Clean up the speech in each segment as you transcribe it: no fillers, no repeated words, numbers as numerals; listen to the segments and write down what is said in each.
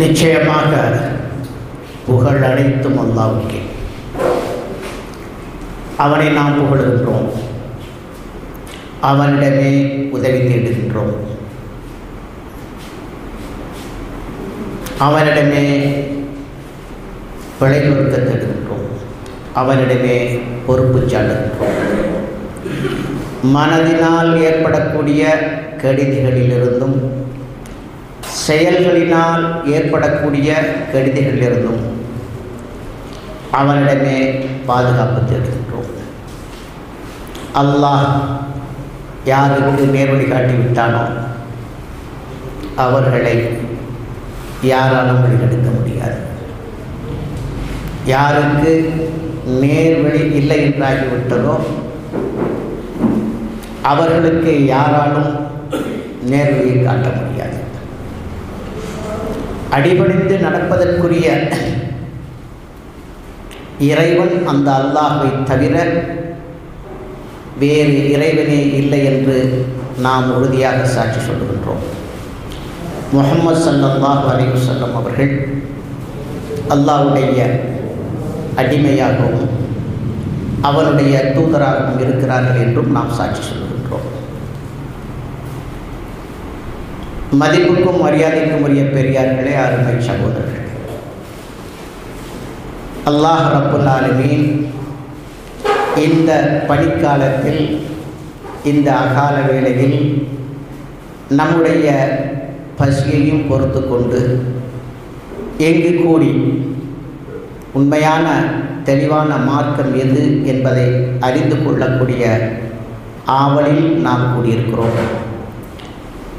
நிச்சயமாக புகழ் அனைத்தும் அல்லாஹ்வுக்கே. அவனை நாம் புகழுகின்றோம், அவனிடமே உதவி தேடுகின்றோம், அவனிடமே பிழை பொறுக்க தேடுகின்றோம், அவனிடமே பொறுப்பு சாட்டுகின்றோம். மனதினால் ஏற்படக்கூடிய கெடுதிகளிலிருந்தும் செயல்களினால் ஏற்படக்கூடிய கெடுதிகளிலிருந்தும் அவனிடமே பாதுகாப்பு தேடுகின்றோம். அல்லாஹ் யாருக்கு நேர்வழி காட்டிவிட்டானோ அவர்களை யாராலும் வழிகெடுக்க முடியாது. யாருக்கு நேர்வழி இல்லை என்றாகிவிட்டதோ அவர்களுக்கு யாராலும் நேர்வழியை காட்ட முடியாது. அடிபணிந்து நடப்பதற்குரிய இறைவன் அந்த அல்லாஹ்வை தவிர வேறு இறைவனே இல்லை என்று நாம் உறுதியாக சாட்சி சொல்லுகின்றோம். முஹம்மது ஸல்லல்லாஹு அலைஹி வஸல்லம் அவர்கள் அல்லாஹ்வுடைய அடிமையாகவும் அவனுடைய தூதராகவும் இருக்கிறார்கள் என்றும் நாம் சாட்சி சொல்லுகின்றோம். மதிப்புக்கும் மரியாதைக்கும் உரிய பெரியார்களே, அருமை சகோதரர்களே, அல்லாஹ் ரப்புல் ஆலமீன் இந்த பனிக்காலத்தில், இந்த அகால வேளையில் நம்முடைய பசியையும் பொறுத்து கொண்டு எங்கு கூடி உண்மையான தெளிவான மார்க்கம் எது என்பதை அறிந்து கொள்ளக்கூடிய ஆவலில் நாம் கூடியிருக்கிறோம்.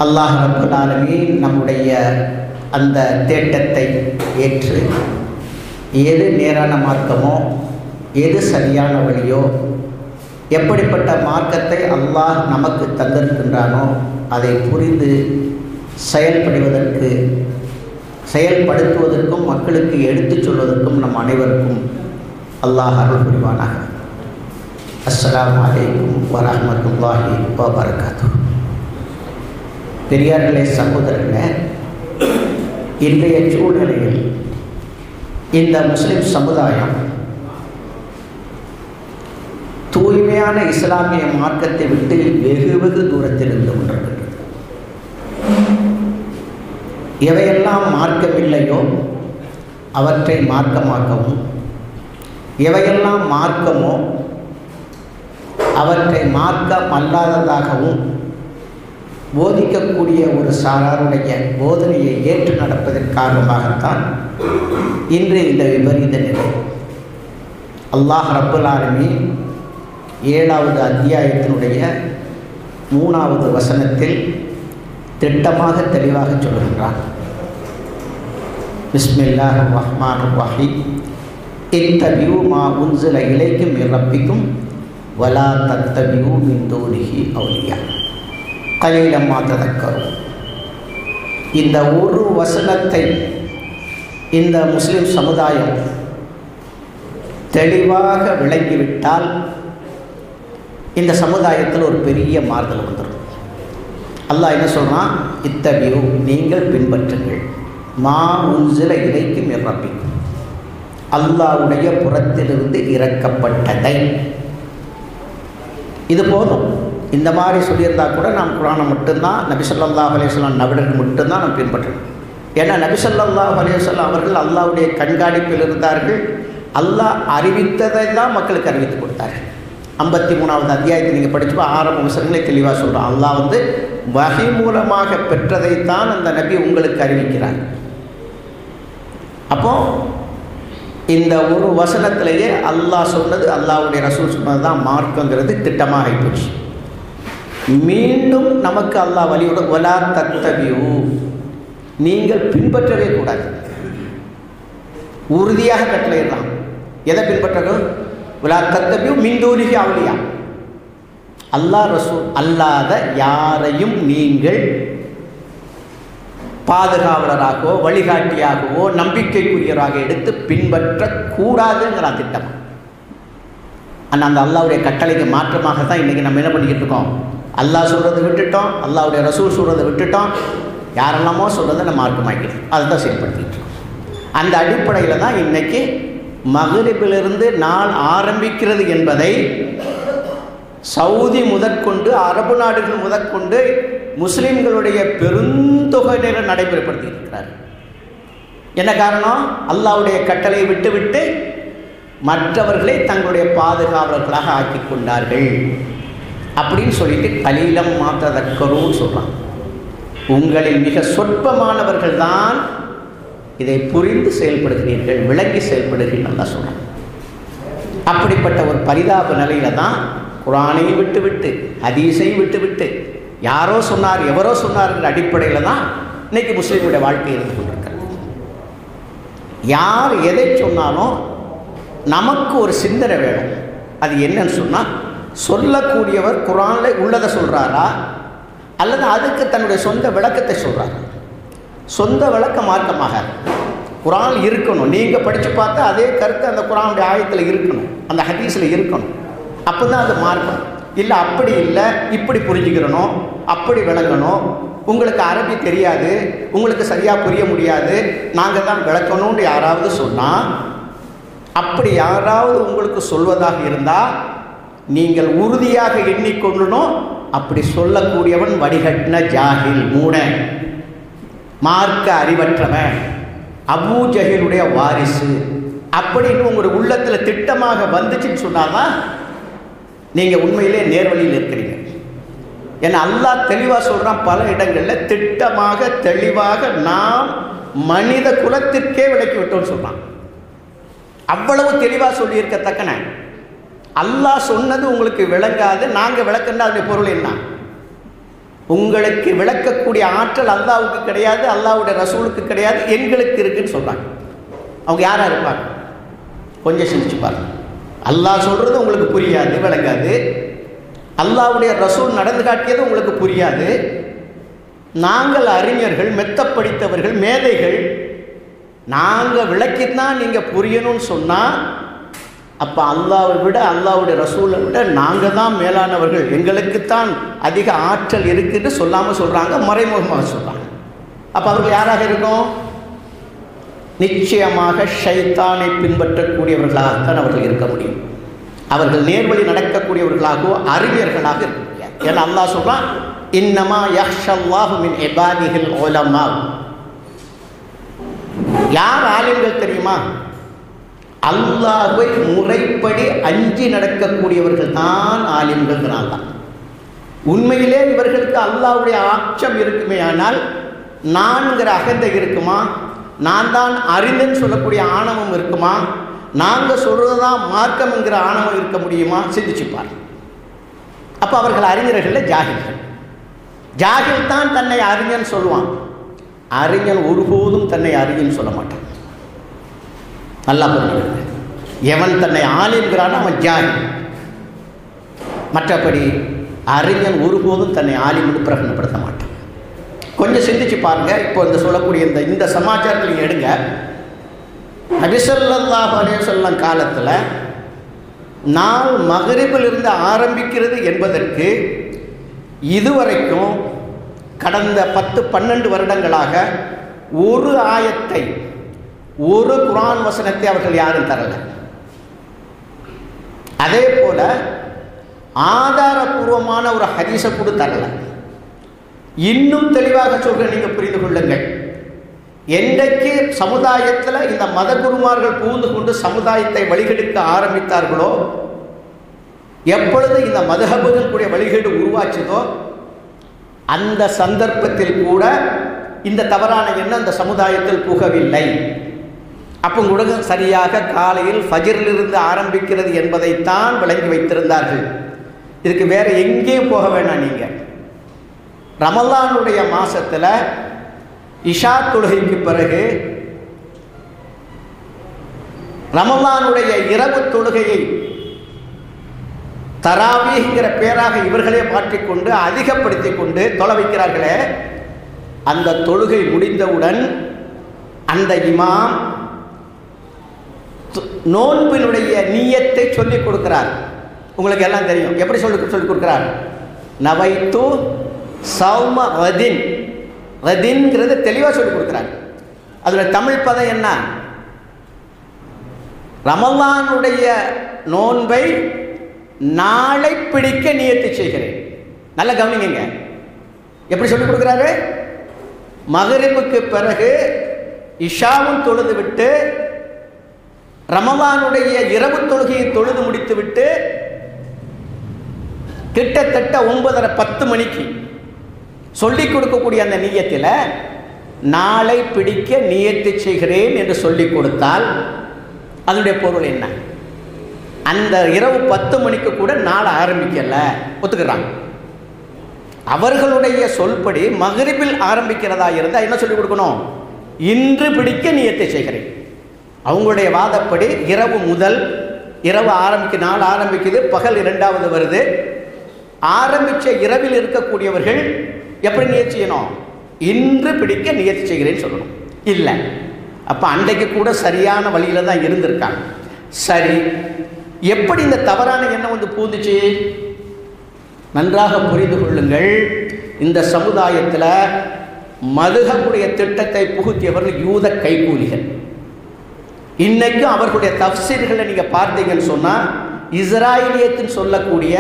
அல்லாஹ் ரப்புல் ஆலமீன் நம்முடைய அந்த தேட்டத்தை ஏற்று எது நேரான மார்க்கமோ, எது சரியான வழியோ, எப்படிப்பட்ட மார்க்கத்தை அல்லாஹ் நமக்கு தந்திருக்கின்றானோ அதை புரிந்து செயல்படுத்துவதற்கும் மக்களுக்கு எடுத்துச் சொல்வதற்கும் நம் அனைவருக்கும் அல்லாஹ் அருள் புரிவானாக. அஸ்ஸலாமு அலைக்கும் வரஹ்மத்துல்லாஹி வபரகாத்துஹு. பெரியார்களே, சகோதரர்களே, இன்றைய சூழ்நிலையில் இந்த முஸ்லிம் சமுதாயம் தூய்மையான இஸ்லாமிய மார்க்கத்தை விட்டு வெகு தூரத்தில் இருந்து கொண்டிருக்கிறது. எவையெல்லாம் மார்க்கமில்லையோ அவற்றை மார்க்கமாக்கவும், எவையெல்லாம் மார்க்கமோ அவற்றை மார்க்கம் அல்லாததாகவும் போதிக்கக்கூடிய ஒரு சாராருடைய போதனையை ஏற்று நடப்பதன் காரணமாகத்தான் இன்று இந்த விபரீத நிலை. அல்லாஹ் ரப்புல் ஆலமீன் 7வது அத்தியாயத்தினுடைய 3வது வசனத்தில் திட்டமாக தெளிவாக சொல்கின்றான். பிஸ்மில்லாஹிர் ரஹ்மானிர் ரஹீம். இத்தபியூ மா உன்ஸில இலைக்கும் மின் ரப்பிக்கும் வலா தத்தபியூ மின் தூனிஹி அவ்லியா கலீலம் மா ததக்கரும். இந்த ஒரு வசனத்தை இந்த முஸ்லிம் சமுதாயம் தெளிவாக விளங்கிவிட்டால் இந்த சமுதாயத்தில் ஒரு பெரிய மாறுதல் வந்துடும். அல்லாஹ் என்ன சொல்கிறான்? இத்தபியூ, நீங்கள் பின்பற்றுங்கள், மா உன்ஸில இலைக்கும் மின் ரப்பிக்கும், அல்லாஹ்வுடைய புறத்திலிருந்து இறக்கப்பட்டதை. இது போதும். இந்த மாதிரி சொல்லியிருந்தா கூட நாம் குர்ஆனை மட்டும்தான், நபி ஸல்லல்லாஹு அலைஹி வஸல்லம் நபிகள் மட்டும்தான் நாம் பின்பற்றணும். ஏன்னா நபி ஸல்லல்லாஹு அலைஹி வஸல்லம் அவர்கள் அல்லாஹ்வுடைய கண்காணிப்பில் இருந்தார்கள். அல்லாஹ் அறிவித்ததை தான் மக்களுக்கு அறிவித்து கொடுத்தார்கள். 53வது அத்தியாயத்தை நீங்கள் படிச்சுப்போ ஆரம்ப வசனங்களே தெளிவாக சொல்கிறோம். அல்லாஹ் வஹி மூலமாக பெற்றதைத்தான் அந்த நபி உங்களுக்கு அறிவிக்கிறார். அப்போ இந்த ஒரு வசனத்திலேயே அல்லாஹ் சொன்னது, அல்லாஹ்வுடைய ரசூல் சொன்னது தான் மார்க்கங்கிறது திட்டமாக ஆகிப்போச்சு. மீண்டும் நமக்கு அல்லாஹ் வலியுட வலா தத்தபியூ, நீங்கள் பின்பற்றவே கூடாது. உறுதியாக கட்டளையிடலாம். எதை பின்பற்றணும்? வலா தத்தபியூ மின் தூனிஹி அவ்லியா, அல்லாஹ் ரசூல் அல்லாத யாரையும் நீங்கள் பாதுகாவலராகவோ வழிகாட்டியாகவோ நம்பிக்கைக்குரியவராக எடுத்து பின்பற்றக்கூடாதுங்கிறான் திட்டம். ஆனால் அந்த அல்லாஹ்வுடைய கட்டளைக்கு மாற்றமாகத்தான் இன்றைக்கி நம்ம என்ன பண்ணிக்கிட்டு இருக்கோம்? அல்லாஹ் சொல்கிறத விட்டுட்டோம், அல்லாஹ்வுடைய ரசூல் சொல்கிறத விட்டுட்டோம். யாரெல்லாமோ சொல்கிறத நம்ம மார்க்கமாக்கிடுது. அதை தான் செயல்படுத்திட்டு இருக்கோம். அந்த அடிப்படையில் தான் இன்றைக்கி மகரிபிலிருந்து நாள் ஆரம்பிக்கிறது என்பதை சவுதி முதற்கொண்டு அரபு நாடுகள் முதற்கொண்டு முஸ்லிம்களுடைய பெருந்தொகையினர் நடைமுறைப்படுத்தி இருக்கிறார். என்ன காரணம்? அல்லாஹ்வுடைய கட்டளையை விட்டுவிட்டு மற்றவர்களை தங்களுடைய பாதுகாவலர்களாக ஆக்கி கொண்டார்கள் அப்படின்னு சொல்லிட்டு கலீலம் மாத்ததக்கருன்னு சொல்கிறான். உங்களில் மிக சொற்பமானவர்கள் தான் இதை புரிந்து செயல்படுகிறீர்கள், விளங்கி செயல்படுகிறீர்கள் தான் சொல்கிறான். அப்படிப்பட்ட ஒரு பரிதாப நிலையில தான் குர்ஆனை விட்டுவிட்டு ஹதீஸை விட்டுவிட்டு யாரோ சொன்னார் எவரோ சொன்னார்ங்கிற அடிப்படையில் தான் இன்னைக்கு முஸ்லீமுடைய வாழ்க்கை இருந்து கொண்டிருக்கிறது. யார் எதை சொன்னாலும் நமக்கு ஒரு சிந்தனை வேணும். அது என்னன்னு சொன்னால், சொல்லக்கூடியவர் குர்ஆனில் உள்ளதை சொல்கிறாரா அல்லது அதுக்கு தன்னுடைய சொந்த விளக்கத்தை சொல்கிறாரா? சொந்த விளக்க மார்க்கமாக குர்ஆன் இருக்கணும். நீங்கள் படித்து பார்த்தா அதே கருத்து அந்த குர்ஆனுடைய ஆயத்தில் இருக்கணும், அந்த ஹதீஸில் இருக்கணும். அப்போ தான் அது மார்க்கம். இல்லை அப்படி இல்லை, இப்படி புரிஞ்சுக்கிறணும், அப்படி விளங்கணும், உங்களுக்கு அரபி தெரியாது, உங்களுக்கு சரியாக புரிய முடியாது, நாங்கள் தான் விளக்கணும்னு யாராவது சொன்னால், அப்படி யாராவது உங்களுக்கு சொல்வதாக இருந்தால் நீங்கள் உறுதியாக எண்ணிக்கொள்ளணும், அப்படி சொல்லக்கூடியவன் வடிகட்டின ஜாஹில், மூட மார்க்க அறிவற்றவன், அபூ ஜஹிலுடைய வாரிசு அப்படின்னு உங்களுடைய உள்ளத்தில் திட்டமாக வந்துச்சுன்னு சொன்னாதான் நீங்கள் உண்மையிலே நேர்வழியில் இருக்கிறீங்க. ஏன்னா அல்லாஹ் தெளிவாக சொல்கிறான் பல இடங்களில், திட்டமாக தெளிவாக நாம் மனித குலத்திற்கே விளக்கி விட்டோம்னு சொல்கிறான். அவ்வளவு தெளிவாக சொல்லியிருக்கத்தக்கன அல்லாஹ் சொன்னது உங்களுக்கு விளங்காது, நாங்கள் விளக்குன்னா அதனுடைய பொருள் என்ன? உங்களுக்கு விளக்கக்கூடிய ஆற்றல் அல்லாஹ்வுக்கு கிடையாது, அல்லாஹ்வுடைய ரசூலுக்கு கிடையாது, எங்களுக்கு இருக்குன்னு சொல்கிறாங்க. அவங்க யாராக இருப்பாங்க? கொஞ்சம் சிந்திச்சு பாருங்க. அல்லாஹ் சொல்கிறது உங்களுக்கு புரியாது, விளங்காது. அல்லாஹ்வுடைய ரசூல் நடந்து காட்டியது உங்களுக்கு புரியாது. நாங்கள் அறிஞர்கள், மெத்த படித்தவர்கள், மேதைகள், நாங்கள் விளக்கித்தான் நீங்கள் புரியணும்னு சொன்னால், அப்போ அல்லாஹ்வை விட அல்லாஹ்வுடைய ரசூலை விட நாங்கள் தான் மேலானவர்கள், எங்களுக்குத்தான் அதிக ஆற்றல் இருக்குன்னு சொல்லாமல் சொல்கிறாங்க, மறைமுகமாக சொல்கிறாங்க. அப்போ அவர்கள் யாராக இருக்கும்? நிச்சயமாக ஷைத்தானை பின்பற்றக்கூடியவர்களாகத்தான் அவர்கள் இருக்க முடியும். அவர்கள் நேர்வழி நடக்கக்கூடியவர்களாகவோ அறிஞர்களாக இருக்க முடியாது. ஏன்னா அல்லாஹ் சொல்கிறான், இன்னமா யஹ்ஷல்லாஹு மின் இபாதிஹில் உலமா. யார் ஆலிம்கள் தெரியுமா? அல்லாஹ்வை முறைப்படி அஞ்சி நடக்கக்கூடியவர்கள் தான் ஆலிம்கள் தான். உண்மையிலே இவர்களுக்கு அல்லாஹ்வுடைய அச்சம் இருக்குமே ஆனால் நான்கிற அகந்தை இருக்குமா? நான் தான் அறிந்தேன்னு சொல்லக்கூடிய ஆணவம் இருக்குமா? நாங்கள் சொல்கிறது தான் மார்க்கம் என்கிற ஆணவம் இருக்க முடியுமா? சிந்திச்சுப்பார். அப்போ அவர்கள் அறிஞர்கள் ஜாகில்கள். ஜாகில் தான் தன்னை அறிஞன் சொல்லுவான். அறிஞன் ஒருபோதும் தன்னை அறிஞன் சொல்ல மாட்டான். நல்லா புரிஞ்சுக்கிறது. எவன் தன்னை ஆலிம்கிறானோ அவன் ஜாகில். மற்றபடி அறிஞன் ஒருபோதும் தன்னை ஆலிம்னு பிரகடனப்படுத்த மாட்டான். கொஞ்சம் சிந்திச்சு பாருங்க. இப்போ இந்த சொல்லக்கூடிய இந்த சமாச்சாரத்தில் நீங்கள் எடுங்க. நபி ஸல்லல்லாஹு அலைஹி வஸல்லம் காலத்தில் நாள் மக்ரிபிலிருந்து ஆரம்பிக்கிறது என்பதற்கு இதுவரைக்கும் கடந்த 10-12 வருடங்களாக ஒரு ஆயத்தை, ஒரு குர்ஆன் வசனத்தை அவர்கள் யாரும் தரல. அதே போல ஆதாரபூர்வமான ஒரு ஹதீஸை கூட தரல. இன்னும் தெளிவாக சொல்ற, நீங்க புரிந்து கொள்ளுங்கள், என்றைக்கு சமுதாயத்தில் இந்த மத குருமார்கள் புகுந்து கொண்டு சமுதாயத்தை வழிகெடுக்க ஆரம்பித்தார்களோ, எப்பொழுது இந்த மதுஹபுகள் கூடிய வழிகேடு உருவாச்சதோ, அந்த சந்தர்ப்பத்தில் கூட இந்த தவறான எண்ணம் இந்த சமுதாயத்தில் புகவில்லை. அப்போ கூட சரியாக காலையில் ஃபஜ்ரிலிருந்து ஆரம்பிக்கிறது என்பதைத்தான் விளங்கி வைத்திருந்தார்கள். இதுக்கு வேற எங்கேயும் போக வேணாம். நீங்கள் ரமலானுடைய மாசத்தில் இஷா தொழுகைக்கு பிறகு ரமலானுடைய இரவு தொழுகையை தராவீஹ்ங்கிற பேராக இவர்களே மாற்றிக்கொண்டு அதிகப்படுத்தி கொண்டு தொழ வைக்கிறார்களே, அந்த தொழுகை முடிந்தவுடன் அந்த இமாம் நோன்பினுடைய நியத்தை சொல்லிக் கொடுக்கிறார். உங்களுக்கு எல்லாம் தெரியும் எப்படி சொல்லிக் கொடுக்கிறார். நவைத்து சௌம வதின் கதின்கிறது தெளிவாக சொல்லிக் கொடுக்குறாங்க. அதில் தமிழ் பதம் என்ன? ரமலானுடைய நோன்பை நாளை பிடிக்க நியத்து செய்கிறேன். நல்ல கவனிங்க, எப்படி சொல்லிக் கொடுக்குறாரு? மகரிபுக்கு பிறகு இஷாவும் தொழுது விட்டு ரமலானுடைய இரவு தொழுகையை தொழுது முடித்து விட்டு கிட்டத்தட்ட 9:30-10 மணிக்கு சொல்லிக் கொடுக்கக்கூடிய அந்த நியத்தில் நாளை பிடிக்க நியத்து செய்கிறேன் என்று சொல்லிக் கொடுத்தால் அதனுடைய பொருள் என்ன? அந்த இரவு 10 மணிக்கு கூட நாளை ஆரம்பிக்கல ஒத்துக்கிறாங்க. அவர்களுடைய சொல்படி மகரிபில் ஆரம்பிக்கிறதா இருந்தால் என்ன சொல்லிக் கொடுக்கணும்? இன்று பிடிக்க நியத்தை செய்கிறேன். அவங்களுடைய வாதப்படி இரவு முதல் இரவு நாள் ஆரம்பிக்குது, பகல் 2வது வருது. ஆரம்பித்த இரவில் இருக்கக்கூடியவர்கள் எப்படி நியத்தி செய்யணும்? இன்று பிடிக்க நியத்தி செய்கிறேன்னு சொல்லணும். இல்லை, அப்போ அன்றைக்கு கூட சரியான வழியில் தான் இருந்திருக்காங்க. சரி, எப்படி இந்த தவறான எண்ணம் வந்து பூந்துச்சு? நன்றாக புரிந்து கொள்ளுங்கள். இந்த சமுதாயத்தில் மதுஹபுடைய திட்டத்தை புகுத்தியவர்கள் யூத கைகூலிகள். இன்னைக்கும் அவர்களுடைய தஃசீர்களை நீங்கள் பார்த்தீங்கன்னு சொன்னால் இஸ்ராயலியத்தின் சொல்லக்கூடிய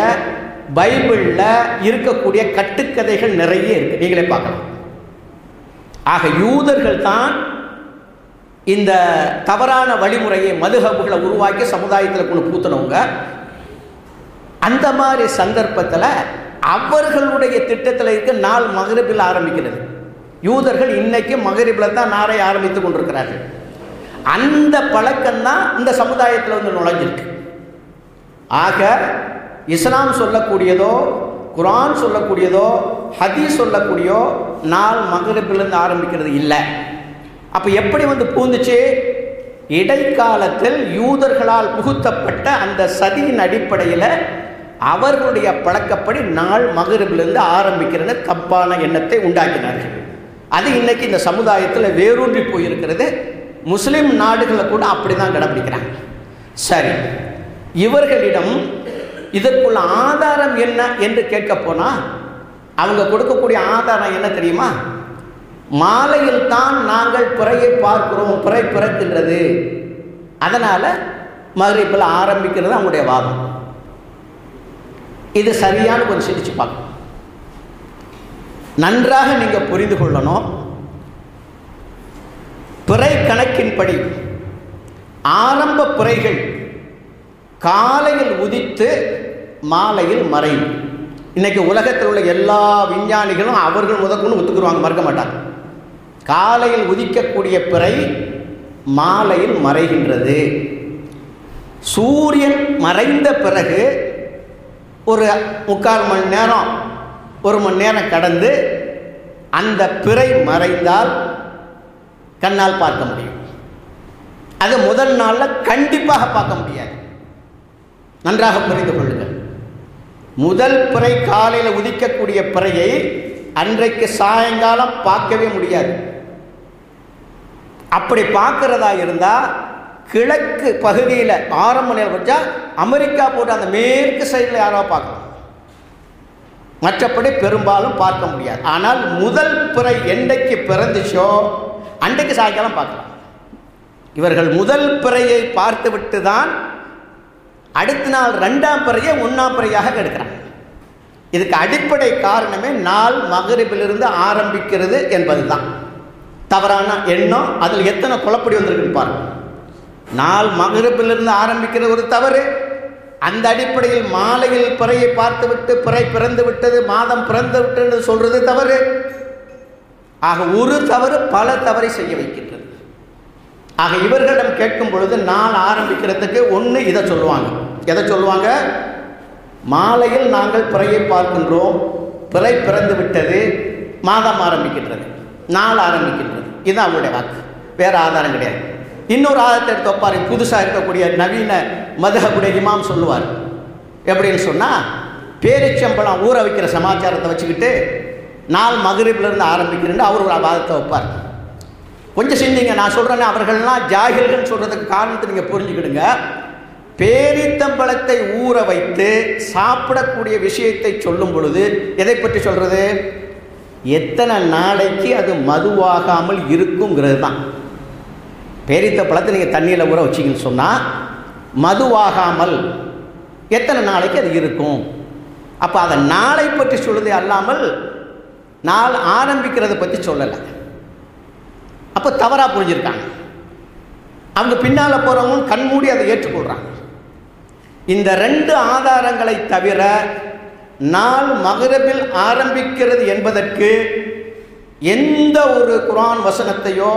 பைபிளில் இருக்கக்கூடிய கட்டுக்கதைகள் நிறைய இருக்கு, நீங்களே பார்க்கலாம். ஆக யூதர்கள் தான் இந்த தவறான வழிமுறையை மதுஹபுகளை உருவாக்கி சமுதாயத்தில் கொண்டு பூத்தினவங்க. அந்த மாதிரி சந்தர்ப்பத்தில் அவர்களுடைய திட்டத்தில் இருக்க நாள் மகரிபில் ஆரம்பிக்கிறது. யூதர்கள் இன்னைக்கு மகரிபில் தான் நாளை ஆரம்பித்து கொண்டிருக்கிறார்கள். அந்த பழக்கம்தான் இந்த சமுதாயத்தில் வந்து நுழைஞ்சிருக்கு. ஆக இஸ்லாம் சொல்லக்கூடியதோ குர்ஆன் சொல்லக்கூடியதோ ஹதீஸ் சொல்லக்கூடியோ நாள் மகரிபிலிருந்து ஆரம்பிக்கிறது இல்லை. அப்போ எப்படி வந்து பூந்துச்சு? இடைக்காலத்தில் யூதர்களால் புகுத்தப்பட்ட அந்த சதியின் அடிப்படையில் அவர்களுடைய பழக்கப்படி நாள் மகரிபிலிருந்து ஆரம்பிக்கிறது தப்பான எண்ணத்தை உண்டாக்கினார்கள். அது இன்னைக்கு இந்த சமுதாயத்தில் வேரூன்றி போயிருக்கிறது. முஸ்லிம் நாடுகளில் கூட அப்படி தான் கடைபிடிக்கிறாங்க. சரி, இவர்களிடம் இதற்குள்ள ஆதாரம் என்ன என்று கேட்க போனால் அவங்க கொடுக்கக்கூடிய ஆதாரம் என்ன தெரியுமா? மாலையில் தான் நாங்கள் பிறையை பார்க்கிறோம், பிறை பிறக்கின்றது, அதனால் மகரிபில் ஆரம்பிக்கிறது அவங்களுடைய வாதம். இது சரியான கொஞ்சம் சிந்திச்சு பார்க்கணும். நன்றாக நீங்கள் புரிந்து கொள்ளணும். பிறை கணக்கின்படி ஆரம்ப பிறைகள் காலையில் உதித்து மாலையில் மறையும். இன்னைக்கு உலகத்தில் உள்ள எல்லா விஞ்ஞானிகளும் அவர்கள் முதற்கொண்டு ஒத்துக்குருவாங்க, மறக்க மாட்டாங்க. காலையில் உதிக்கக்கூடிய பிறை மாலையில் மறைகின்றது. சூரியன் மறைந்த பிறகு ஒரு 3/4 மணி நேரம் 1 மணி நேரம் கடந்து அந்த பிறை மறைந்தால் கண்ணால் பார்க்க முடியும். அது முதல் நாளில் கண்டிப்பாக பார்க்க முடியாது. நன்றாக புரிந்து கொள்ளுங்கள். முதல் பிறை காலையில் உதிக்கக்கூடிய பிறையை அன்றைக்கு சாயங்காலம் பார்க்கவே முடியாது. அப்படி பார்க்கிறதா இருந்தால் கிழக்கு பகுதியில் ஆரம்ப நேரம் வச்சா அமெரிக்கா போட்டு அந்த மேற்கு சைடில் யாரோ பார்க்கலாம், மற்றபடி பெரும்பாலும் பார்க்க முடியாது. ஆனால் முதல் பிறை என்றைக்கு பிறந்துச்சோ அன்றைக்கு சாயங்காலம் பார்க்கலாம். இவர்கள் முதல் பிறையை பார்த்து விட்டு தான் அடுத்த நாள் 2ஆம் பிறையை 1ஆம் பிறையாக எடுக்கிறாங்க. இதுக்கு அடிப்படை காரணமே நாள் மகரிபிலிருந்து ஆரம்பிக்கிறது என்பது தான். தவறான எண்ணம் அதில் எத்தனை குழப்படி வந்திருக்குன்னு பாருங்க. நாள் மகரிபிலிருந்து ஆரம்பிக்கிறது ஒரு தவறு. அந்த அடிப்படையில் மாலையில் பிறையை பார்த்து விட்டு பிறை பிறந்து விட்டது, மாதம் பிறந்து விட்டது சொல்றது தவறு. ஆக ஒரு தவறு பல தவறை செய்ய வைக்கின்றது. ஆக இவர்களிடம் கேட்கும் பொழுது நாள் ஆரம்பிக்கிறதுக்கு ஒன்று இதை சொல்லுவாங்க. எதை சொல்லுவாங்க? மாலையில் நாங்கள் பிறையை பார்க்கின்றோம், பிறை பிறந்து விட்டது, மாதம் ஆரம்பிக்கின்றது, நாள் ஆரம்பிக்கின்றது. இதுதான் அவங்களுடைய வாக்கு, வேறு ஆதாரம் கிடையாது. இன்னொரு ஆதாரத்தை எடுத்து வைப்பார். புதுசாக இருக்கக்கூடிய நவீன மதுஹபுடைய இமாம் சொல்லுவார். எப்படின்னு சொன்னால், பேரிச்சம்பழம் ஊற வைக்கிற சமாச்சாரத்தை வச்சுக்கிட்டு நாள் மகரிபிலிருந்து ஆரம்பிக்கிறேன்னு அவர் ஒரு வாதத்தை வைப்பார். கொஞ்சம் சிந்திங்க, நான் சொல்கிறேன்னு அவர்கள்லாம் ஜாகில்கள்னு சொல்கிறதுக்கு காரணத்தை நீங்கள் புரிஞ்சுக்கிடுங்க. பேரித்தம்பழத்தை ஊற வைத்து சாப்பிடக்கூடிய விஷயத்தை சொல்லும் பொழுது எதை பற்றி சொல்கிறது? எத்தனை நாளைக்கு அது மதுவாகாமல் இருக்குங்கிறது தான். பேரித்த பழத்தை நீங்கள் தண்ணியில் ஊற வச்சிங்கன்னு சொன்னால் மதுவாகாமல் எத்தனை நாளைக்கு அது இருக்கும். அப்போ அதை நாளை பற்றி சொல்லுதே அல்லாமல் நாள் ஆரம்பிக்கிறத பற்றி சொல்லலை. அப்போ தவறாக புரிஞ்சிருக்காங்க. அவங்க பின்னால் போகிறவங்க கண்மூடி அதை ஏற்றுக்கொள்கிறாங்க. இந்த 2 ஆதாரங்களை தவிர நாள் மகரிபில் ஆரம்பிக்கிறது என்பதற்கு எந்த ஒரு குர்ஆன் வசனத்தையோ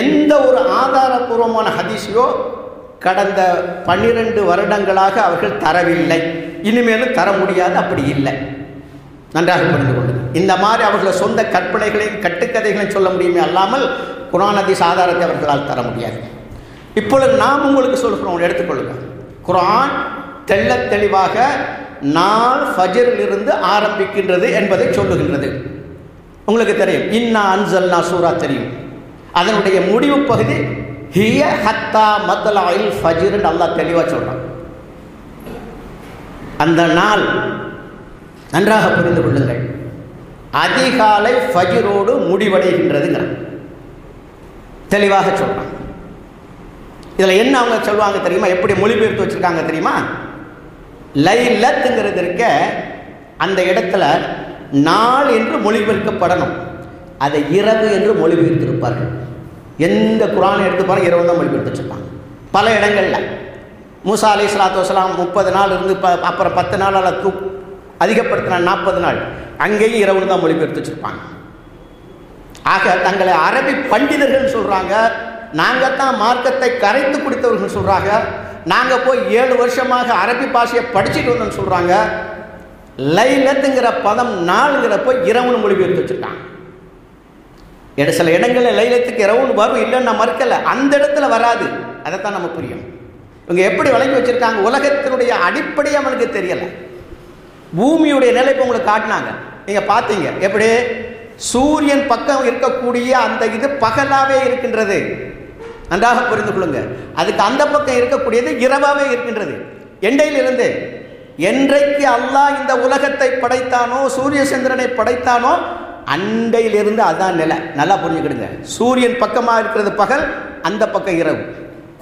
எந்த ஒரு ஆதாரபூர்வமான ஹதீஸையோ கடந்த 12 வருடங்களாக அவர்கள் தரவில்லை, இனிமேலும் தர முடியாது. அப்படி இல்லை, நன்றாக புரிந்து கொள்ளுங்கள். இந்த மாதிரி அவர்கள் சொந்த கற்பனைகளையும் கட்டுக்கதைகளையும் சொல்ல முடியுமே அல்லாமல் குர்ஆன் ஹதீஸ் ஆதாரத்தை அவர்களால் தர முடியாது. இப்பொழுது நாம் உங்களுக்கு சொல்கிறோம், எடுத்துக்கொள்ளுங்கள். குர்ஆன் தெள்ள தெளிவாக நாள் ஃபஜ்ரிலிருந்து ஆரம்பிக்கின்றது என்பதை சொல்லுகின்றது. உங்களுக்கு தெரியும், இன்னா அன்சல்னா சூரா தெரியும். அதனுடைய முடிவு பகுதி ஹிய ஹத்தா மத்லஇல் ஃபஜ்ர் அல்லாஹ் தெளிவாக சொல்றான். அந்த நாள் நன்றாக புரிந்து கொள்ளுங்கள், அதிகாலை ஃபஜ்ரோடு முடிவடைகின்றதுங்கிற தெளிவாக சொல்றான். இதில் என்ன அவங்க சொல்லுவாங்க தெரியுமா? எப்படி மொழிபெயர்த்து வச்சிருக்காங்க தெரியுமா? லைலத்துங்கிறது இருக்க அந்த இடத்துல நாள் என்று மொழிபெயர்க்கப்படணும், அதை இரவு என்று மொழிபெயர்த்திருப்பார்கள். எந்த குர்ஆனை எடுத்து பாருங்க, இரவு தான் மொழிபெயர்த்து வச்சிருப்பாங்க. பல இடங்களில் மூசா அலைஹிஸ்ஸலாத்து வஸலாம் 30 நாள் இருந்து அப்புறம் 10 நாள் அதிகப்படுத்தினா 40 நாள், அங்கேயும் இரவு தான் மொழிபெயர்த்து வச்சிருப்பாங்க. ஆக தங்களை அரபி பண்டிதர்கள் சொல்றாங்க, நாங்கள் தான் மார்க்கத்தை கரைத்து குடித்தவர்கள் சொல்றாங்க, நாங்கள் போய் 7 வருஷமாக அரபி பாஷையை படிச்சுட்டு வந்தோம்னு சொல்றாங்க. லைலத்துங்கிற பதம் நாளுங்கிறப்போ இரவுன்னு மொழிபெயர்த்து வச்சிருக்காங்க. சில இடங்களில் லைலத்துக்கு இரவுன்னு வரும், இல்லைன்னு நான் மறுக்கலை, அந்த இடத்துல வராது. அதைத்தான் நம்ம புரியும். இவங்க எப்படி வழங்கி வச்சிருக்காங்க, உலகத்தினுடைய அடிப்படை அவனுக்கு தெரியலை. பூமியுடைய நிலை இப்போ உங்களுக்கு காட்டினாங்க, நீங்கள் பார்த்தீங்க. எப்படி சூரியன் பக்கம் இருக்கக்கூடிய அந்த இது பகலாவே இருக்கின்றது, நன்றாக புரிந்து கொள்ளுங்க. அதுக்கு அந்த பக்கம் இருக்கக்கூடியது இரவாவே இருக்கின்றது. எண்டையிலிருந்து என்றைக்கு அல்லாஹ் இந்த உலகத்தை படைத்தானோ, சூரிய சந்திரனை படைத்தானோ, அண்டையிலிருந்து அதான் நிலை. நல்லா புரிஞ்சுக்கிடுங்க. சூரியன் பக்கமாக இருக்கிறது பகல், அந்த பக்கம் இரவு.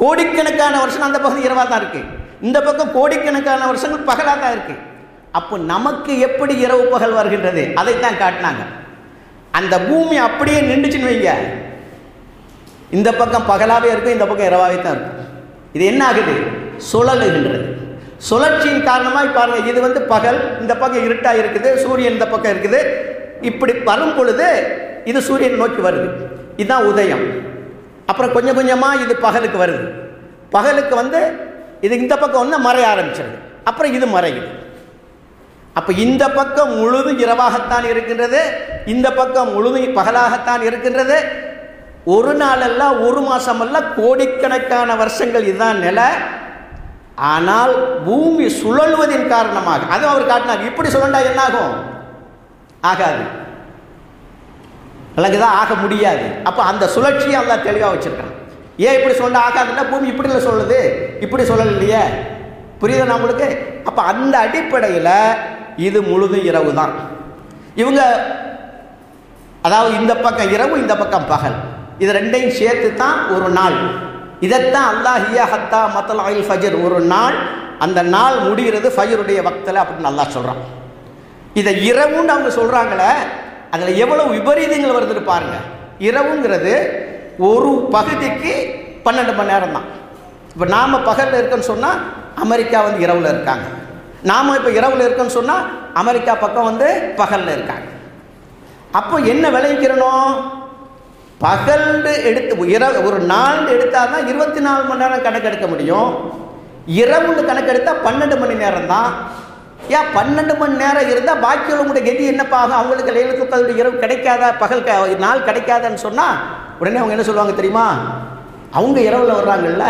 கோடிக்கணக்கான வருஷம் அந்த பக்கம் இரவாக தான் இருக்கு, இந்த பக்கம் கோடிக்கணக்கான வருஷங்கள் பகலாக தான் இருக்கு. அப்போ நமக்கு எப்படி இரவு பகல் வருகின்றது, அதைத்தான் காட்டினாங்க. அந்த பூமி அப்படியே நின்றுச்சுன்னு வைங்க, இந்த பக்கம் பகலாவே இருக்கும், இந்த பக்கம் இரவாவே தான் இருக்கும். இது என்ன ஆகுது, சுழலுகின்றது. சுழற்சியின் காரணமாக பாருங்க, இது பகல், இந்த பக்கம் இருட்டா இருக்குது, சூரியன் இந்த பக்கம் இருக்குது. இப்படி வரும் பொழுது இது சூரியன் நோக்கி வருது, இதுதான் உதயம். அப்புறம் கொஞ்சம் கொஞ்சமாக இது பகலுக்கு வருது, பகலுக்கு இது இந்த பக்கம் மறைய ஆரம்பிச்சிருது, அப்புறம் இது மறையுது. அப்போ இந்த பக்கம் முழுதும் இரவாகத்தான் இருக்கின்றது, இந்த பக்கம் முழுதும் பகலாகத்தான் இருக்கின்றது. ஒரு நாளல்ல, ஒரு மாசமல்ல, கோடிக்கணக்கான வருஷங்கள் இதுதான் நிலை. ஆனால் பூமி சுழல்வதின் காரணமாக, அதுவும் அவர் காட்டினார். இப்படி சுழண்டா என்ன ஆகும், ஆகாது, விளங்குதான், ஆக முடியாது. அப்போ அந்த சுழற்சியை அல்லாஹ் தெளிவாக வச்சிருக்கான். ஏன் இப்படி சுழண்டா ஆகாதுன்னா, பூமி இப்படி இல்லை சொல்லுது, இப்படி சுழல் இல்லையே, புரியுது நம்மளுக்கு? அப்போ அந்த அடிப்படையில் இது முழுதும் இரவு தான். இவங்க அதாவது இந்த பக்கம் இரவு, இந்த பக்கம் பகல், இது ரெண்டையும் சேர்த்து தான் ஒரு நாள். இதைத்தான் அல்லாஹ் ஹியா ஹத்தா மத்லஇல் ஃபஜ்ர், ஒரு நாள், அந்த நாள் முடிகிறது ஃபஜ்ருடைய வக்தில் அப்படின்னு அல்லாஹ் சொல்கிறான். இதை இரவுன்னு அவங்க சொல்கிறாங்களே, அதில் எவ்வளவு விபரீதங்கள் வருதுன்னு பாருங்க. இரவுங்கிறது ஒரு பகுதிக்கு 12 மணி நேரம் தான். இப்போ நாம் பகலில் இருக்கோன்னு சொன்னால் அமெரிக்கா இரவில் இருக்காங்க, நாம் இப்போ இரவில் இருக்கோன்னு சொன்னால் அமெரிக்கா பக்கம் பகலில் இருக்காங்க. அப்போ என்ன விளைவிக்கிறணும், பகல் எடுத்து இரவு ஒரு நாள் எடுத்தால் தான் 24 மணி நேரம் கணக்கெடுக்க முடியும். இரவுன்னு கணக்கெடுத்தால் 12 மணி நேரம் தான். ஏன் 12 மணி நேரம் இருந்தால் பாக்கி உள்ளவங்களுடைய கதி என்னப்பா ஆகும்? அவங்களுக்கு லைலத்துல் கத்ர் இரவு கிடைக்காதா, பகல் நாள் கிடைக்காதான்னு சொன்னால் உடனே அவங்க என்ன சொல்லுவாங்க தெரியுமா, அவங்க இரவில் வர்றாங்கல்ல,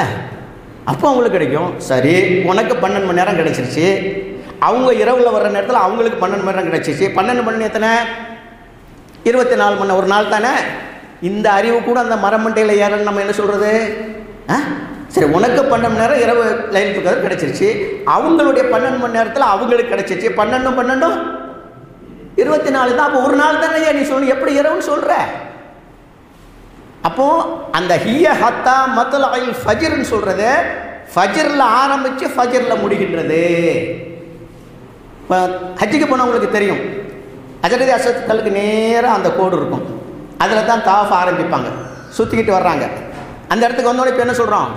அப்போ அவங்களுக்கு கிடைக்கும். சரி, உனக்கு 12 மணி நேரம் கிடைச்சிருச்சு, அவங்க இரவில் வர்ற நேரத்தில் அவங்களுக்கு 12 மணி நேரம் கிடைச்சிச்சு. 12 மணி எத்தனை, 24 மணி ஒரு நாள் தானே. இந்த அறிவு கூட அந்த மரமண்டையில் ஏறன்னு நம்ம என்ன சொல்கிறது? சரி, உனக்கு 12 மணி நேரம் இரவு லைலத்துல் கத்ர் கிடைச்சிருச்சு, அவங்களுடைய 12 மணி நேரத்தில் அவங்களுக்கு கிடைச்சிருச்சு. 12 12 24 தான். அப்போ ஒரு நாள் தானே நீ சொல்லு, எப்படி இரவுன்னு சொல்ற? அப்போ அந்த ஹிய ஹத்தா மத்லஇல் ஃபஜ்ர்னு சொல்றது ஃபஜ்ர்ல ஆரம்பிச்சு ஃபஜ்ர்ல முடிகின்றது. இப்போ ஹஜ்ஜுக்கு போனவங்களுக்கு தெரியும், அஜரதி அசத்துக்களுக்கு நேராக அந்த கோடு இருக்கும், அதில் தான் தாஃப் ஆரம்பிப்பாங்க, சுற்றிக்கிட்டு வர்றாங்க. அந்த இடத்துக்கு வந்தோடனே இப்போ என்ன சொல்கிறோம்?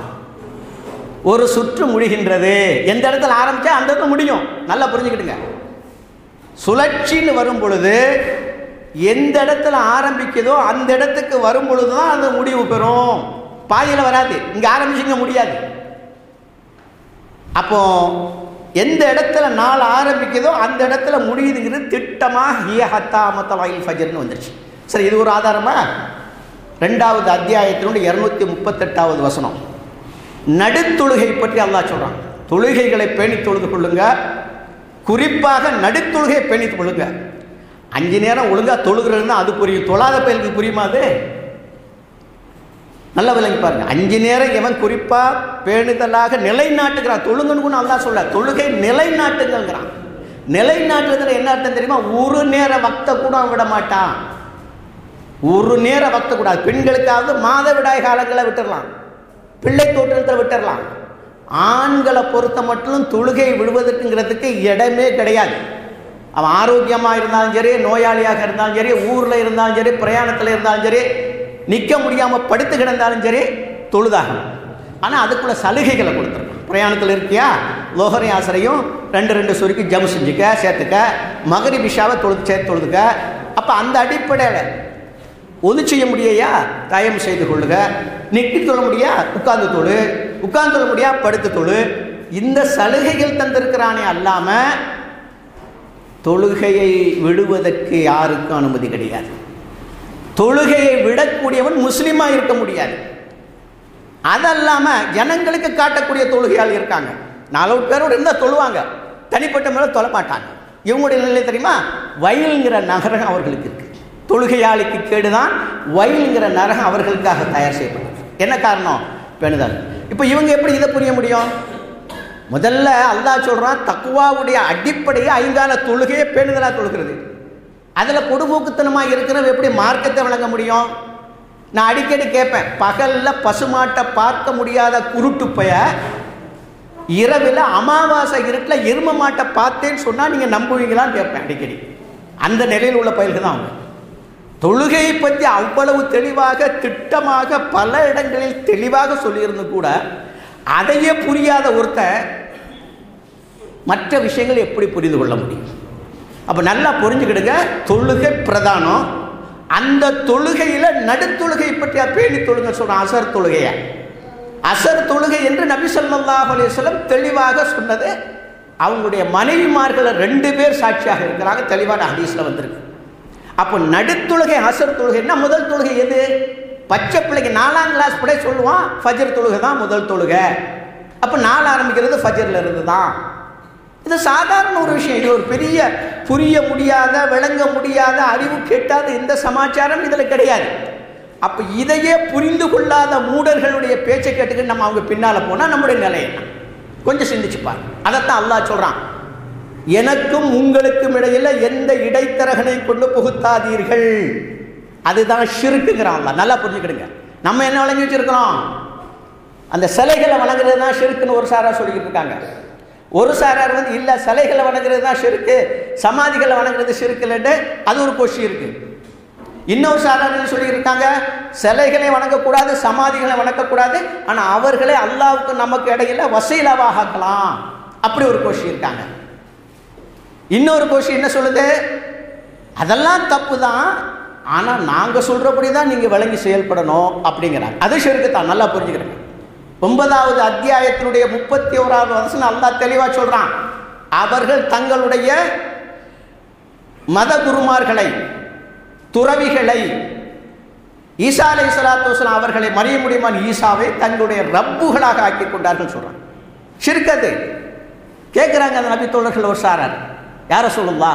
ஒரு சுற்று முடிகின்றது. எந்த இடத்துல ஆரம்பித்தா அந்த இடத்துல முடியும். நல்லா புரிஞ்சுக்கிட்டுங்க. சுழற்சின்னு வரும் பொழுது எந்த இடத்துல ஆரம்பிக்குதோ அந்த இடத்துக்கு வரும் பொழுது தான் அது முடிவு பெறும். பாதியில் வராது. இங்கே ஆரம்பிச்சுங்க முடியாது. அப்போ எந்த இடத்துல நாள் ஆரம்பிக்குதோ அந்த இடத்துல முடியுதுங்கிறது திட்டமாக ஹிய ஹத்தா மத்லஇல் ஃபஜ்ர்னு வந்துருச்சு. சரி, இது ஒரு ஆதாரமா? 2வது அத்தியாயத்தினுடைய 238வது வசனம் நடுத்தொழுகை பற்றி அல்லாஹ் சொல்றான். தொழுகைகளை பேணி தொழுது கொள்ளுங்க, குறிப்பாக நடுத்தொழுகை பேணி கொள்ளுங்க. 5 நேரம் ஒழுங்கா தொழுகிறதுனா அது புரியும், தொழாத பயலுக்கு புரியுமா? அது நல்லா விளங்கி பாருங்க. 5 நேரம் எவன் குறிப்பா பேணுதலாக நிலைநாட்டுகிறான், தொழுங்கன்னு அல்லாஹ் சொல்ல, தொழுகை நிலைநாட்டுங்கிறான். நிலைநாட்டுறதுல என்ன அர்த்தம் தெரியுமா? ஒரு நேர வக்த கூட அவன் விட மாட்டான். ஒரு நேர வக்த கூடாது. பெண்களுக்காவது மாதவிடாய் காலங்களை விட்டுடலாம், பிள்ளை தோற்றத்தில் விட்டுடலாம். ஆண்களை பொறுத்த மட்டும் தொழுகை விடுவதற்குங்கிறதுக்கு இடமே கிடையாது. அவன் ஆரோக்கியமாக இருந்தாலும் சரி, நோயாளியாக இருந்தாலும் சரி, ஊரில் இருந்தாலும் சரி, பிரயாணத்தில் இருந்தாலும் சரி, நிற்க முடியாமல் படுத்து கிடந்தாலும் சரி தொழுதாகணும். ஆனால் அதுக்குள்ள சலுகைகளை கொடுத்துருக்கோம். பிரயாணத்தில் இருக்கியா, லோஹரை ஆசரையும் 2 சொருக்கு ஜம் செஞ்சுக்க, சேர்த்துக்க, மகரிப் இஷாவை சேர்த்து தொழுதுக்க. அப்போ அந்த அடிப்படையில் ஒது செய்ய முடியா, தயம் செய்து கொள்ளுக. நிற்கி தொழ முடியா, உட்கார்ந்து தொழு. உட்கார்ந்து தொழ முடியா, படுத்து தொழு. இந்த சலுகைகள் தந்திருக்கிறானே அல்லாம தொழுகையை விடுவதற்கு யாருக்கும் அனுமதி கிடையாது. தொழுகையை விடக்கூடியவன் முஸ்லீமா இருக்க முடியாது. அதல்லாம ஜனங்களுக்கு காட்டக்கூடிய தொழுகையால் இருக்காங்க. 4 பேரோடு இருந்தால் தொழுவாங்க, தனிப்பட்ட மேல தொழ மாட்டாங்க. இவங்களுடைய நிலை தெரியுமா? வயல்ங்கிற நகரம் அவர்களுக்கு இருக்கு. தொழுகையாளிக்கு கேடுதான். வயல்ங்கிற நரகம் அவர்களுக்காக தயார் செய்யப்பட்டது. என்ன காரணம்? பெண்கள். இப்போ இவங்க எப்படி இதை புரிய முடியும்? முதல்ல அல்லாஹ் சொல்றான், தக்வாவுடைய அடிப்படையை 5 கால தொழுகையை பேணுதலா தொழுகிறது. அதில் பொடுபோக்குத்தனமாக இருக்கிறவங்க எப்படி மார்க்கத்தை வழங்க முடியும்? நான் அடிக்கடி கேட்பேன், பகலில் பசுமாட்டை பார்க்க முடியாத குருட்டு பைய இரவில் அமாவாசை இருட்டில் எரும மாட்டை பார்த்தேன்னு சொன்னால் நீங்கள் நம்புவீங்களான்னு கேட்பேன் அடிக்கடி. அந்த நிலையில் உள்ள பயில்கள் தான் அவங்க. தொழுகையை பற்றி அவ்வளவு தெளிவாக திட்டமாக பல இடங்களில் தெளிவாக சொல்லியிருந்து கூட அதையே புரியாத ஒருத்தர் மற்ற விஷயங்கள் எப்படி புரிந்து கொள்ள முடியும்? அப்போ நல்லா புரிஞ்சுக்கிடுங்க, தொழுகை பிரதானம். அந்த தொழுகையில் நடுத்தொழுகை பற்றி பேணி தொழுங்க சொல்ற அசர் தொழுகைய அசர் தொழுகை என்று நபி ஸல்லல்லாஹு அலைஹி வஸல்லம் தெளிவாக சொன்னது. அவங்களுடைய மனைவிமார்கள் 2 பேர் சாட்சியாக இருக்கிறாங்க, தெளிவான ஹதீஸ்ல வந்திருக்கு. அப்போ நடுத்தொழுகை அசர் தொழுகைன்னா முதல் தொழுகை எது? பச்சை பிள்ளைக்கு 4ஆம் கிளாஸ் படை சொல்லுவான், ஃபஜ்ர் தொழுகை தான் முதல் தொழுகை. அப்போ 4 ஆரம்பிக்கிறது ஃபஜ்ர்ல இருந்து தான். இது சாதாரண ஒரு விஷயம். இது ஒரு பெரிய புரிய முடியாத, விளங்க முடியாத, அறிவு கேட்டாத எந்த சமாச்சாரம் இதில் கிடையாது. அப்போ இதையே புரிந்து கொள்ளாத மூடர்களுடைய பேச்சை கேட்டுக்கிட்டு நம்ம அவங்க பின்னால் போனால் நம்முடைய நிலை என்ன? கொஞ்சம் சிந்திச்சுப்பார். அதைத்தான் அல்லாஹ் சொல்கிறான், எனக்கும் உங்களுக்கும் இடையில் எந்த இடைத்தரகனை கொண்டு புகுத்தாதீர்கள். அதுதான் ஷிர்க்குங்கிறான் அல்லாஹ். நல்லா புரிஞ்சுக்கிடுங்க. நம்ம என்ன வழங்கி வச்சிருக்கிறோம்? அந்த சிலைகளை வணங்குறது தான் ஷிர்க்குன்னு ஒரு சாரா சொல்லிக்கிட்டு இருக்காங்க. ஒரு சாரார் இல்லை, சிலைகளை வணங்குறது தான் ஷிர்க்கு, சமாதிகளை வணங்குறது ஷிர்க்கு இல்லைன்னு அது ஒரு கொஷி இருக்கு. இன்னொரு சாரார் சொல்லியிருக்காங்க, சிலைகளை வணங்கக்கூடாது, சமாதிகளை வணங்கக்கூடாது, ஆனால் அவர்களே அல்லாவுக்கு நமக்கு இடையில வசீலாவாக ஆக்கலாம், அப்படி ஒரு கொஷி இருக்காங்க. இன்னொரு கொஷி என்ன சொல்லுது? அதெல்லாம் தப்பு தான், ஆனால் நாங்கள் சொல்றபடி தான் நீங்கள் விளங்கி செயல்படணும் அப்படிங்கிறாங்க. அது ஷிர்க்கு தான். நல்லா புரிஞ்சுக்கிறேங்க. 9வது அத்தியாயத்தினுடைய 31வது வசனம் அல்லாஹ் தெளிவா சொல்றான், அவர்கள் தங்களுடைய மத குருமார்களை, துறவிகளை, ஈசா அலைஹிஸ்ஸலாத்து வஸலாம் அவர்களை, மரியமுடையமான் ஈசாவை தங்களுடைய ரப்புகளாக ஆக்கி கொண்டார்கள் சொல்றாங்க. ஷிர்க். கேட்குறாங்க அந்த நபி தோழர்கள் ஒரு சாரார், யார சொல்லுங்களா,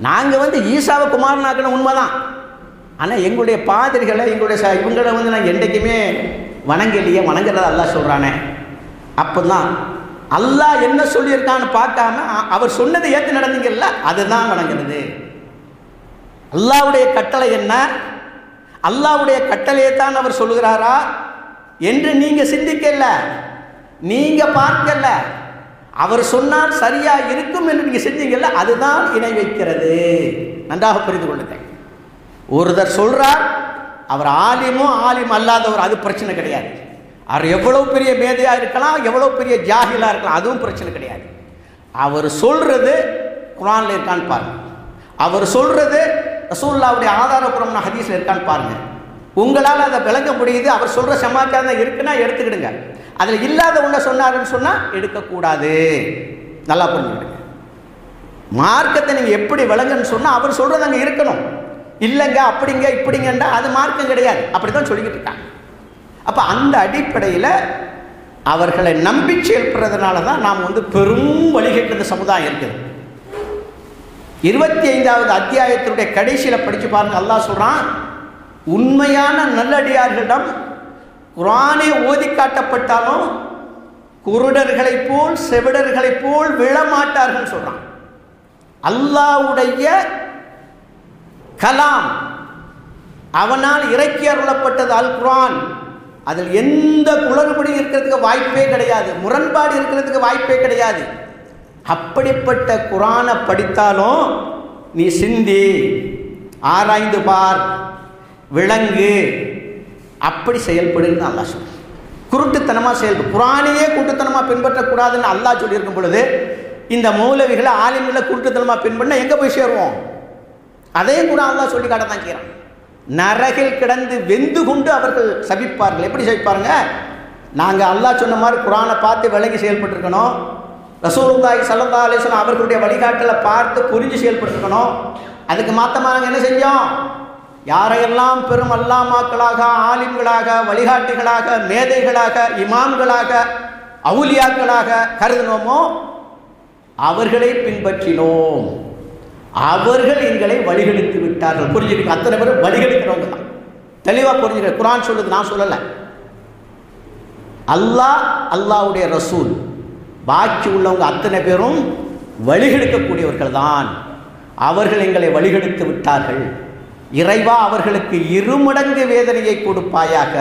நாங்கள் ஈசாவை குமாரனாக்கணும் உண்மைதான், ஆனால் எங்களுடைய பாதிரிகளை, எங்களுடைய இவங்களை நான் என்றைக்குமே வணங்கலையே, வணங்குறத அல்லாஹ் சொல்கிறானே. அப்போ தான் அல்லாஹ் என்ன சொல்லியிருக்கான்னு பார்க்காம அவர் சொன்னதை ஏற்று நடந்தீங்கல்ல, அதுதான் வணங்குறது. அல்லாஹ்வுடைய கட்டளை என்ன, அல்லாஹ்வுடைய கட்டளையை தான் அவர் சொல்லுகிறாரா என்று நீங்க சிந்திக்கல, நீங்க பார்க்கல. அவர் சொன்னால் சரியா இருக்கும் என்று நீங்க செஞ்சீங்கல்ல, அதுதான் இணை வைக்கிறது. நன்றாக புரிந்து கொள்ளுங்கள். ஒருத்தர் சொல்றார், அவர் ஆலிமோ ஆலிம் அல்லாதவர், அது பிரச்சனை கிடையாது. அவர் எவ்வளவு பெரிய மேதையா இருக்கலாம், எவ்வளவு பெரிய ஜாஹிலா இருக்கலாம், அதுவும் பிரச்சனை கிடையாது. அவர் சொல்றது குர்ஆன்ல இருக்கான்னு பாருங்க, அவர் சொல்றது ரசூலுல்லாஹ்வுடைய ஆதாரபூர்வமான ஹதீஸ்ல இருக்கான்னு பாருங்க. உங்களால் அதை விளங்க முடியுது, அவர் சொல்ற சமாச்சாரம் இருக்குன்னா எடுத்துக்கிடுங்க. அதில் இல்லாத ஒன்றை சொன்னாருன்னு சொன்னால் எடுக்கக்கூடாது. நல்லா புரிஞ்சுக்கிடுங்க. மார்க்கத்தை நீங்கள் எப்படி விளங்குன்னு சொன்னால் அவர் சொல்கிறது அங்கே இருக்கணும். இல்லைங்க அப்படிங்க இப்படிங்கண்டா அது மார்க்கம் கிடையாது. அப்படி தான் சொல்லிக்கிட்டு இருக்காங்க. அப்போ அந்த அடிப்படையில் அவர்களை நம்பி செயல்படுறதுனால தான் நாம் பெரும் வழிகேட்ட சமுதாயம் இருக்குது. 25வது அத்தியாயத்தினுடைய கடைசியில் படித்து பாருங்க, அல்லாஹ் சொல்கிறான், உண்மையான நல்லடியார்களிடம் குர்ஆனே ஓதி காட்டப்பட்டாலும் குருடர்களைப் போல் செவிடர்களைப் போல் விழமாட்டார்கள் சொல்றான். அல்லாஹ்வுடைய கலாம், அவனால் இறக்கி அருளப்பட்டது அல் குர்ஆன். அதில் எந்த குளறுபடி இருக்கிறதுக்கு வாய்ப்பே கிடையாது, முரண்பாடு இருக்கிறதுக்கு வாய்ப்பே கிடையாது. அப்படிப்பட்ட குர்ஆனை படித்தாலும் நீ சிந்தி ஆராய்ந்து பார், விளங்கு, அப்படி செயல்படுன்னு அல்லாஹ் சொல்றான். குருட்டுத்தனமாக செயல்படும். குர்ஆனையே குருட்டுத்தனமாக பின்பற்றக்கூடாதுன்னு அல்லாஹ் சொல்லியிருக்கும் பொழுது இந்த மௌலவிகளை ஆலிம்களை குருட்டுத்தனமாக பின்பற்றினா எங்கே போய் சேருவோம்? அதையும் கூட அல்லாஹ் சொல்லி காட்ட தான் செய்கிறான். நரகில் கிடந்து வெந்து கொண்டு அவர்கள் சபிப்பார்கள். எப்படி சபிப்பாருங்க? நாங்கள் அல்லாஹ் சொன்ன மாதிரி குர்ஆனை பார்த்து விளங்கி செயல்பட்டுருக்கணும், ரசூலுல்லாஹி ஸல்லல்லாஹு அலைஹி வஸல்லம் அவர்களுடைய வழிகாட்டலை பார்த்து புரிஞ்சு செயல்பட்டுருக்கணும். அதுக்கு மாற்றமாக நாங்கள் என்ன செஞ்சோம்? யாரையெல்லாம் பெரும் அல்லாமாக்களாக, ஆலிம்களாக, வழிகாட்டிகளாக, மேதைகளாக, இமாம்களாக, அவுலியாக்களாக கருதினோமோ அவர்களை பின்பற்றினோம். அவர்கள் எங்களை வழிகெடுத்து விட்டார்கள். புரிஞ்சுக்க, அத்தனை பேரும் வழிகெடுக்கிறவங்க தான். தெளிவாக புரிஞ்சுக்க. குர்ஆன் சொல்லுது, நான் சொல்லலை. அல்லாஹ், அல்லாஹ்வுடைய ரசூல், பாக்கி உள்ளவங்க அத்தனை பேரும் வழிகெடுக்கக்கூடியவர்கள் தான். அவர்கள் எங்களை வழிகெடுத்து விட்டார்கள். இறைவா, அவர்களுக்கு 2 மடங்கு வேதனையை கொடுப்பாயாக.